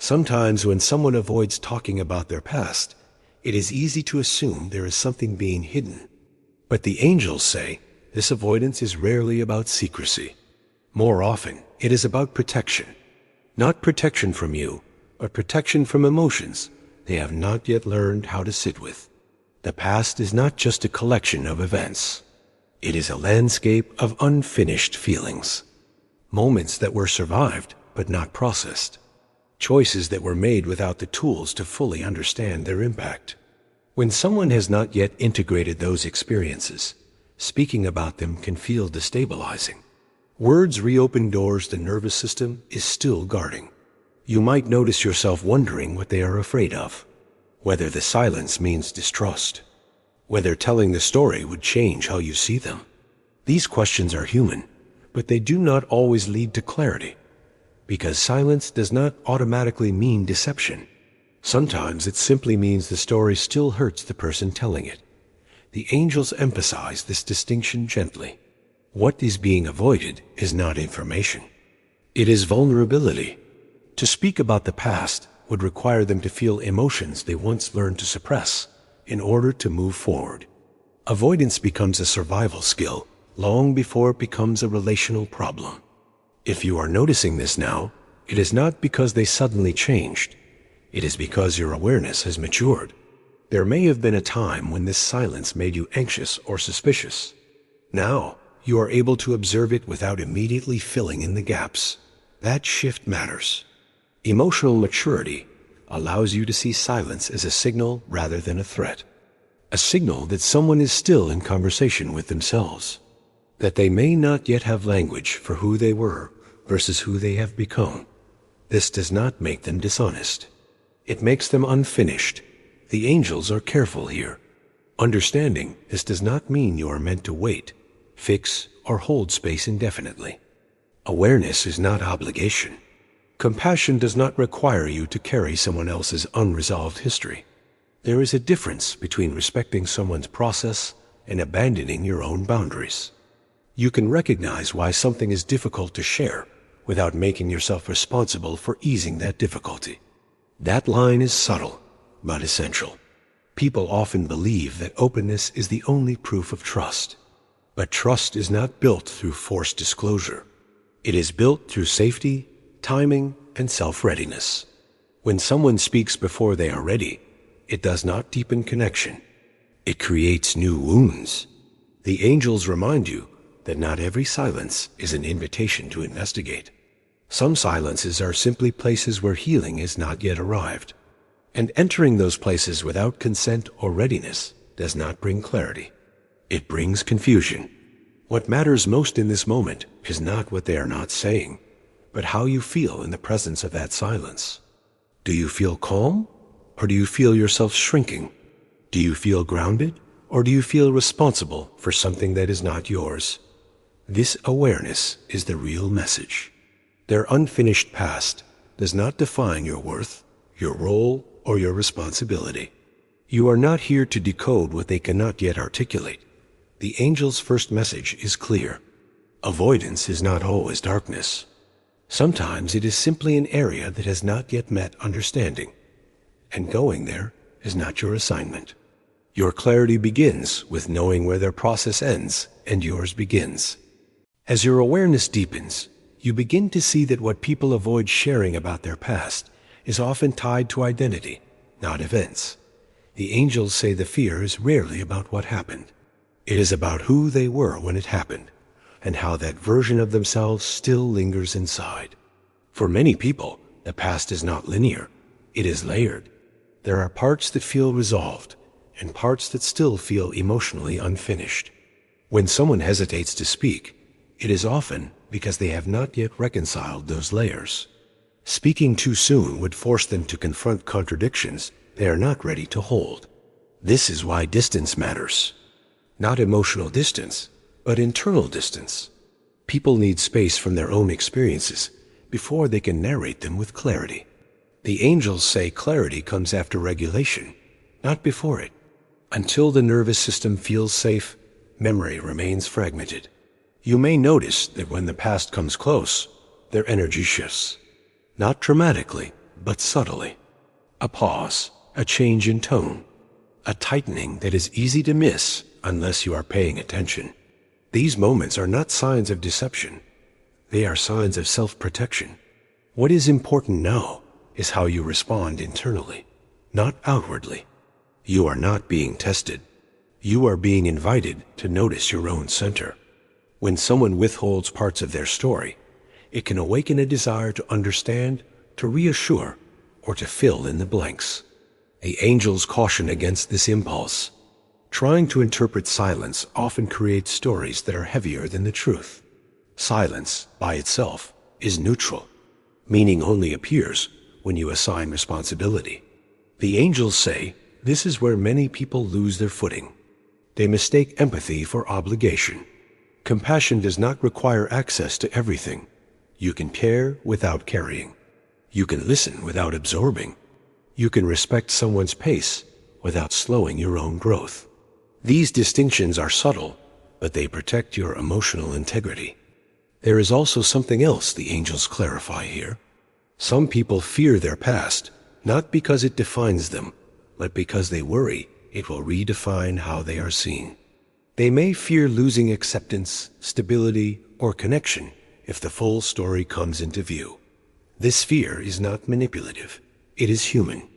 Sometimes when someone avoids talking about their past, it is easy to assume there is something being hidden. But the angels say this avoidance is rarely about secrecy. More often, it is about protection. Not protection from you, but protection from emotions they have not yet learned how to sit with. The past is not just a collection of events. It is a landscape of unfinished feelings. Moments that were survived but not processed. Choices that were made without the tools to fully understand their impact. When someone has not yet integrated those experiences, speaking about them can feel destabilizing. Words reopen doors the nervous system is still guarding. You might notice yourself wondering what they are afraid of, whether the silence means distrust, whether telling the story would change how you see them. These questions are human, but they do not always lead to clarity, because silence does not automatically mean deception. Sometimes it simply means the story still hurts the person telling it. The angels emphasize this distinction gently. What is being avoided is not information. It is vulnerability. To speak about the past would require them to feel emotions they once learned to suppress in order to move forward. Avoidance becomes a survival skill long before it becomes a relational problem. If you are noticing this now, it is not because they suddenly changed. It is because your awareness has matured. There may have been a time when this silence made you anxious or suspicious. Now, you are able to observe it without immediately filling in the gaps. That shift matters. Emotional maturity allows you to see silence as a signal rather than a threat. A signal that someone is still in conversation with themselves, that they may not yet have language for who they were versus who they have become. This does not make them dishonest. It makes them unfinished. The angels are careful here. Understanding this does not mean you are meant to wait, fix, or hold space indefinitely. Awareness is not obligation. Compassion does not require you to carry someone else's unresolved history. There is a difference between respecting someone's process and abandoning your own boundaries. You can recognize why something is difficult to share without making yourself responsible for easing that difficulty. That line is subtle, but essential. People often believe that openness is the only proof of trust. But trust is not built through forced disclosure. It is built through safety, timing, and self-readiness. When someone speaks before they are ready, it does not deepen connection. It creates new wounds. The angels remind you that not every silence is an invitation to investigate. Some silences are simply places where healing has not yet arrived. And entering those places without consent or readiness does not bring clarity. It brings confusion. What matters most in this moment is not what they are not saying, but how you feel in the presence of that silence. Do you feel calm, or do you feel yourself shrinking? Do you feel grounded, or do you feel responsible for something that is not yours? This awareness is the real message. Their unfinished past does not define your worth, your role, or your responsibility. You are not here to decode what they cannot yet articulate. The angel's first message is clear. Avoidance is not always darkness. Sometimes it is simply an area that has not yet met understanding, and going there is not your assignment. Your clarity begins with knowing where their process ends and yours begins. As your awareness deepens, you begin to see that what people avoid sharing about their past is often tied to identity, not events. The angels say the fear is rarely about what happened. It is about who they were when it happened, and how that version of themselves still lingers inside. For many people, the past is not linear. It is layered. There are parts that feel resolved, and parts that still feel emotionally unfinished. When someone hesitates to speak, it is often because they have not yet reconciled those layers. Speaking too soon would force them to confront contradictions they are not ready to hold. This is why distance matters. Not emotional distance, but internal distance. People need space from their own experiences before they can narrate them with clarity. The angels say clarity comes after regulation, not before it. Until the nervous system feels safe, memory remains fragmented. You may notice that when the past comes close, their energy shifts. Not dramatically, but subtly. A pause, a change in tone, a tightening that is easy to miss unless you are paying attention. These moments are not signs of deception. They are signs of self-protection. What is important now is how you respond internally, not outwardly. You are not being tested. You are being invited to notice your own center. When someone withholds parts of their story, it can awaken a desire to understand, to reassure, or to fill in the blanks. The angels caution against this impulse. Trying to interpret silence often creates stories that are heavier than the truth. Silence, by itself, is neutral. Meaning only appears when you assign responsibility. The angels say this is where many people lose their footing. They mistake empathy for obligation. Compassion does not require access to everything. You can care without carrying. You can listen without absorbing. You can respect someone's pace without slowing your own growth. These distinctions are subtle, but they protect your emotional integrity. There is also something else the angels clarify here. Some people fear their past, not because it defines them, but because they worry it will redefine how they are seen. They may fear losing acceptance, stability, or connection if the full story comes into view. This fear is not manipulative. It is human.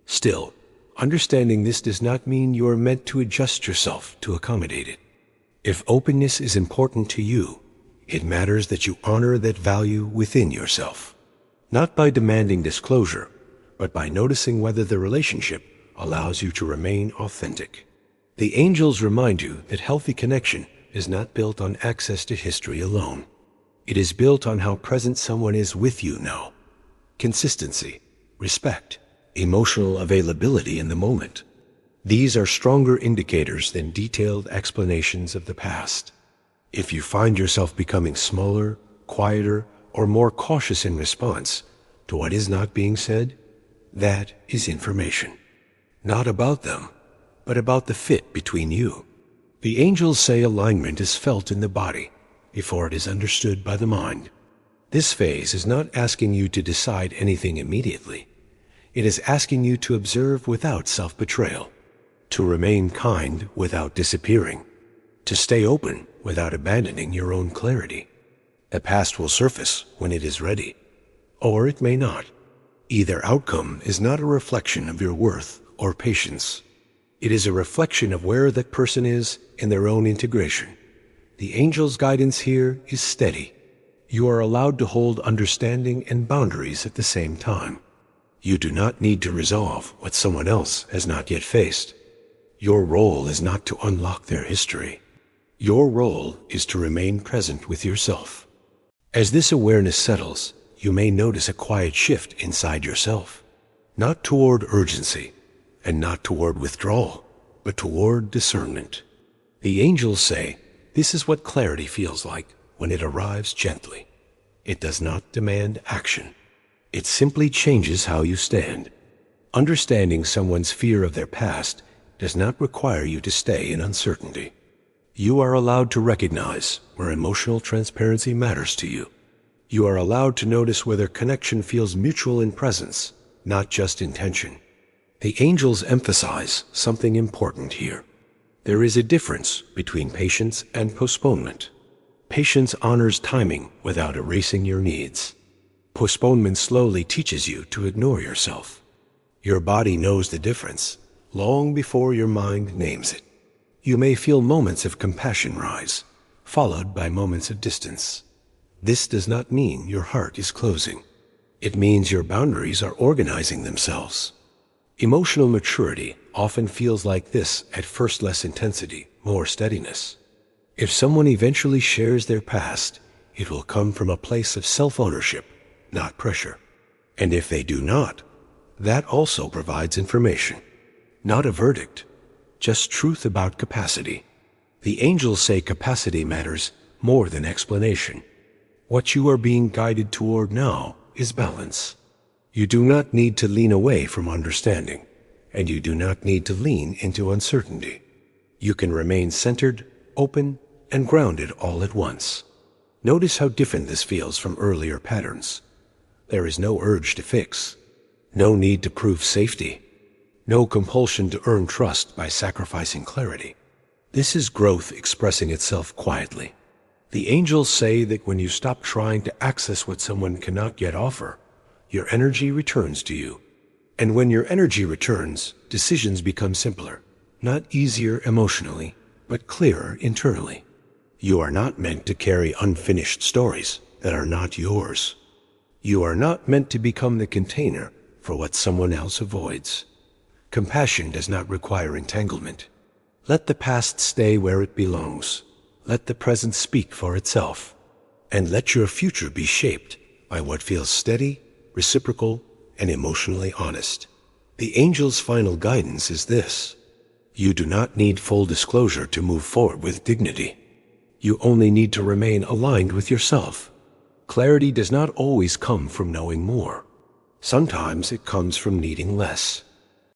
Still, understanding this does not mean you are meant to adjust yourself to accommodate it. If openness is important to you, it matters that you honor that value within yourself. Not by demanding disclosure, but by noticing whether the relationship allows you to remain authentic. The angels remind you that healthy connection is not built on access to history alone. It is built on how present someone is with you now. Consistency, respect, emotional availability in the moment. These are stronger indicators than detailed explanations of the past. If you find yourself becoming smaller, quieter, or more cautious in response to what is not being said, that is information. Not about them, but about the fit between you. The angels say alignment is felt in the body before it is understood by the mind. This phase is not asking you to decide anything immediately. It is asking you to observe without self-betrayal, to remain kind without disappearing, to stay open without abandoning your own clarity. The past will surface when it is ready, or it may not. Either outcome is not a reflection of your worth or patience. It is a reflection of where that person is in their own integration. The angel's guidance here is steady. You are allowed to hold understanding and boundaries at the same time. You do not need to resolve what someone else has not yet faced. Your role is not to unlock their history. Your role is to remain present with yourself. As this awareness settles, you may notice a quiet shift inside yourself, not toward urgency and not toward withdrawal, but toward discernment. The angels say this is what clarity feels like when it arrives gently. It does not demand action. It simply changes how you stand. Understanding someone's fear of their past does not require you to stay in uncertainty. You are allowed to recognize where emotional transparency matters to you. You are allowed to notice whether connection feels mutual in presence, not just intention. The angels emphasize something important here. There is a difference between patience and postponement. Patience honors timing without erasing your needs. Postponement slowly teaches you to ignore yourself. Your body knows the difference long before your mind names it. You may feel moments of compassion rise, followed by moments of distance. This does not mean your heart is closing. It means your boundaries are organizing themselves. Emotional maturity often feels like this at first: less intensity, more steadiness. If someone eventually shares their past, it will come from a place of self-ownership, not pressure. And if they do not, that also provides information, not a verdict, just truth about capacity. The angels say capacity matters more than explanation. What you are being guided toward now is balance. You do not need to lean away from understanding, and you do not need to lean into uncertainty. You can remain centered, open, and grounded all at once. Notice how different this feels from earlier patterns. There is no urge to fix. No need to prove safety. No compulsion to earn trust by sacrificing clarity. This is growth expressing itself quietly. The angels say that when you stop trying to access what someone cannot yet offer, your energy returns to you. And when your energy returns, decisions become simpler, not easier emotionally, but clearer internally. You are not meant to carry unfinished stories that are not yours. You are not meant to become the container for what someone else avoids. Compassion does not require entanglement. Let the past stay where it belongs. Let the present speak for itself. And let your future be shaped by what feels steady, reciprocal, and emotionally honest. The angel's final guidance is this: you do not need full disclosure to move forward with dignity. You only need to remain aligned with yourself. Clarity does not always come from knowing more. Sometimes it comes from needing less.